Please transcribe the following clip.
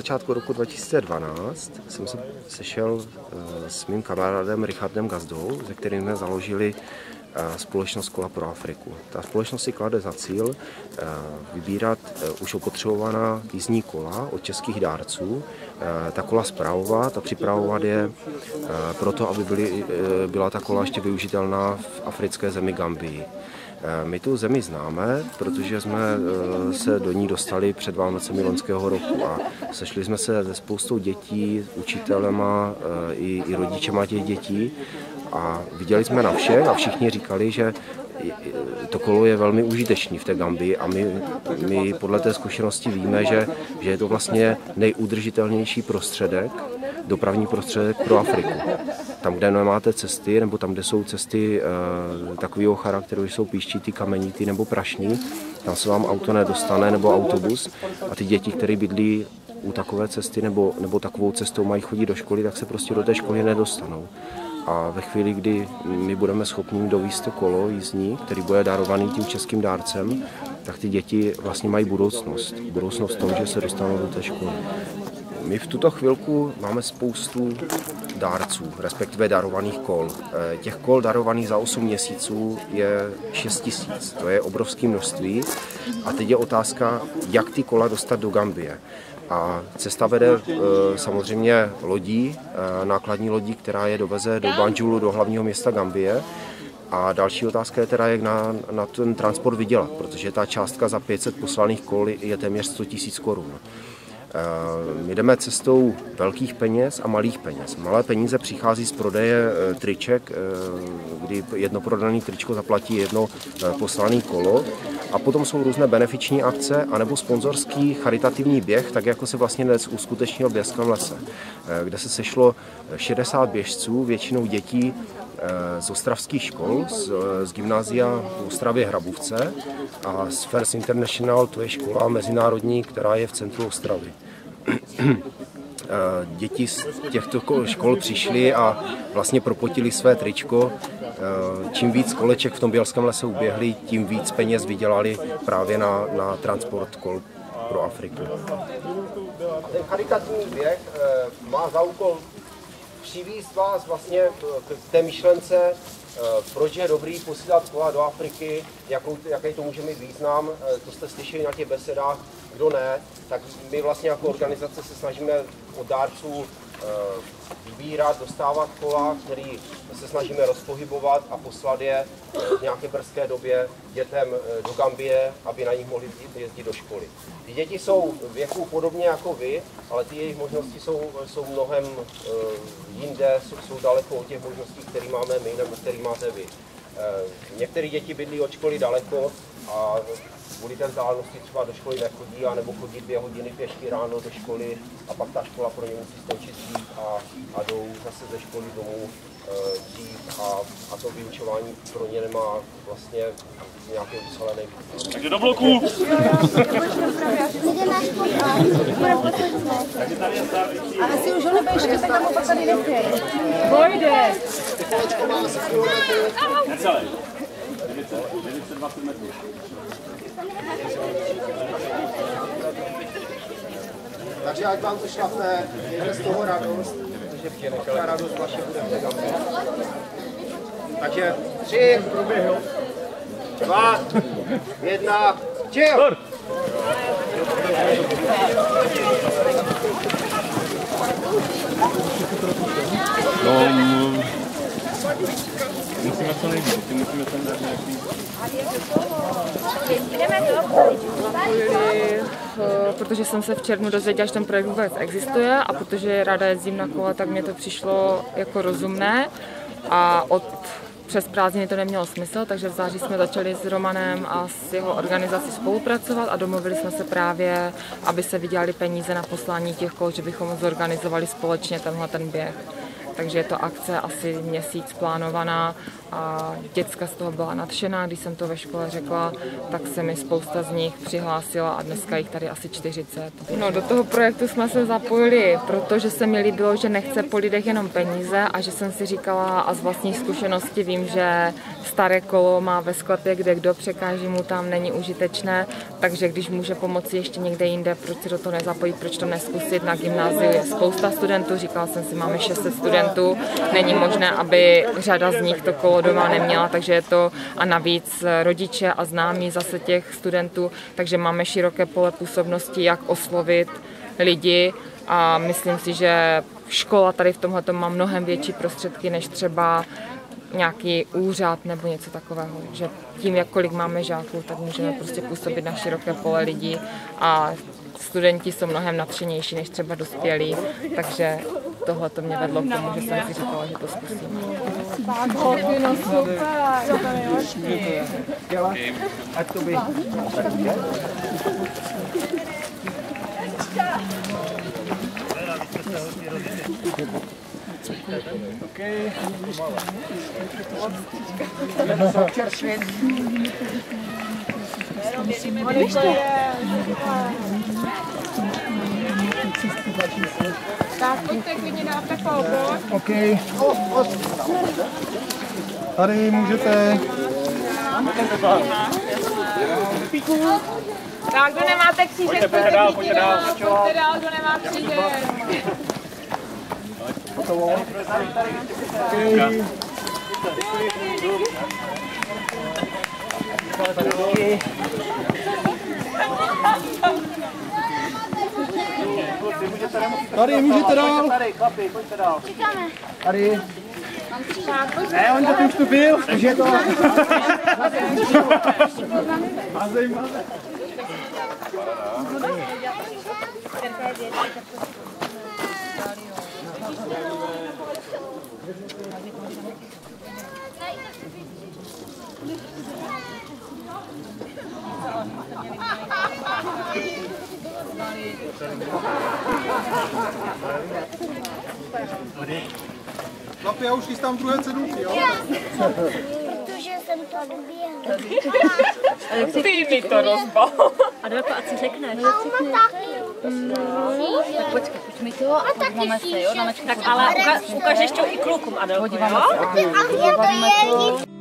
začátku roku 2012 jsem se sešel s mým kamarádem Richardem Gazdou, se kterým jsme založili společnost Kola pro Afriku. Ta společnost si klade za cíl vybírat už opotřebovaná jízdní kola od českých dárců, ta kola spravovat a připravovat je proto, aby byla ta kola ještě využitelná v africké zemi Gambii. My tu zemi známe, protože jsme se do ní dostali před Vánocemi loňského roku a sešli jsme se se spoustou dětí, učitelema i rodičema těch dětí a viděli jsme na všech a všichni říkali, že to kolo je velmi užitečný v té Gambii a my podle té zkušenosti víme, že je to vlastně nejudržitelnější prostředek, dopravní prostředek pro Afriku. Tam, kde nemáte cesty, nebo tam, kde jsou cesty takového charakteru, že jsou píščitý, kamenitý nebo prašný, tam se vám auto nedostane nebo autobus a ty děti, které bydlí u takové cesty nebo takovou cestou mají chodit do školy, tak se prostě do té školy nedostanou. A ve chvíli, kdy my budeme schopni dovízt to kolo jízdní, který bude darovaný tím českým dárcem, tak ty děti vlastně mají budoucnost. Budoucnost v tom, že se dostanou do té školy. My v tuto chvilku máme spoustu dárců, respektive darovaných kol. Těch kol darovaných za 8 měsíců je 6 000. To je obrovské množství. A teď je otázka, jak ty kola dostat do Gambie. A cesta vede samozřejmě lodí, nákladní lodí, která je doveze do Banjulu, do hlavního města Gambie. A další otázka je teda, jak na ten transport vydělat, protože ta částka za 500 poslaných kol je téměř 100 000 korun. My jdeme cestou velkých peněz a malých peněz. Malé peníze přichází z prodeje triček, kdy jedno prodané tričko zaplatí jedno poslané kolo. A potom jsou různé benefiční akce anebo sponzorský charitativní běh, tak jako se vlastně dnes uskutečnil v Běském lese, kde se sešlo 60 běžců, většinou dětí z ostravských škol, z gymnázia v Ostravě Hrabůvce a z First International, to je škola mezinárodní, která je v centru Ostravy. Děti z těchto škol přišly a vlastně propotili své tričko. Čím víc koleček v tom Bělském lese uběhli, tím víc peněz vydělali právě na transport kol pro Afriku. Ten charitativní běh má za úkol přivízt vás vlastně k té myšlence, proč je dobrý posílat kola do Afriky, jaký to může mít význam, to jste slyšeli na těch besedách, kdo ne, tak my vlastně jako organizace se snažíme od dárců vybírat, dostávat kola, který se snažíme rozpohybovat a poslat je v nějaké brzké době dětem do Gambie, aby na nich mohli jezdit do školy. Ty děti jsou věku podobně jako vy, ale ty jejich možnosti jsou mnohem jinde, jsou daleko od těch možností, které máme my nebo které máte vy. Některé děti bydlí od školy daleko a kvůli té vzdálenosti třeba do školy nechodí, anebo chodí 2 hodiny pěšky ráno do školy a pak ta škola pro ně musí skončit dřív a jdou zase ze školy domů dřív a to vyučování pro ně nemá vlastně nějaký usalený. Takže do bloku! Ale si už ho nebejšte, tak tam opak tady nechej. Pojde! Necelé. 920 metrů. Takže ať vám to šlapne, mějte z toho radost, protože ta radost vaše bude v Gambii. Takže 3, 2, 1, čil! Musíme co nejvíc, musíme tam dát nějaký... Protože jsem se v červnu dozvěděla, že ten projekt vůbec existuje a protože ráda jezdím na kole, tak mě to přišlo jako rozumné a přes prázdniny to nemělo smysl, takže v září jsme začali s Romanem a s jeho organizací spolupracovat a domluvili jsme se právě, aby se vydělali peníze na poslání těch kol, že bychom zorganizovali společně ten běh. takže je to akce asi měsíc plánovaná a děcka z toho byla nadšená. Když jsem to ve škole řekla, tak se mi spousta z nich přihlásila a dneska jich tady asi 40. No, do toho projektu jsme se zapojili, protože se mi líbilo, že nechce po lidech jenom peníze a že jsem si říkala a z vlastní zkušenosti vím, že staré kolo má ve sklepě, kde kdo překáží mu tam, není užitečné, takže když může pomoci ještě někde jinde, proč se do toho nezapojit, proč to neskusit. Na gymnáziu je spousta studentů, říkala jsem si, máme 600 studentů, není možné, aby řada z nich to kolo doma neměla, takže je to a navíc rodiče a známí zase těch studentů, takže máme široké pole působnosti, jak oslovit lidi a myslím si, že škola tady v tomhle má mnohem větší prostředky než třeba nějaký úřad nebo něco takového, že tím, jak kolik máme žáků, tak můžeme prostě působit na široké pole lidí a studenti jsou mnohem nadšenější než třeba dospělí, takže tohle to mě vedlo k tomu, že jsem si říkala, že to zkusím. No super. Ať to by. Okay. Tak pojďte klidně dáte kolbo. OK. Tady můžete. Tak, kdo nemáte křížek, pojďte dál, klidně pojďte dál. Pojďte dál, kdo nemá křížek. Tady můžete dál. Tady. Ne, on to už tu byl. Už je to. Mazej. Chlapi, já už chystám druhé cedulky, jo? Protože jsem to doběhla. Ty mi to rozbal. A jdeme ať si řekneš. A ona taky. Tak počkej, pojď mi to a podíváme se, jo? taky Tak ale ukážeš to i klukům, Adelko, jo? A je to je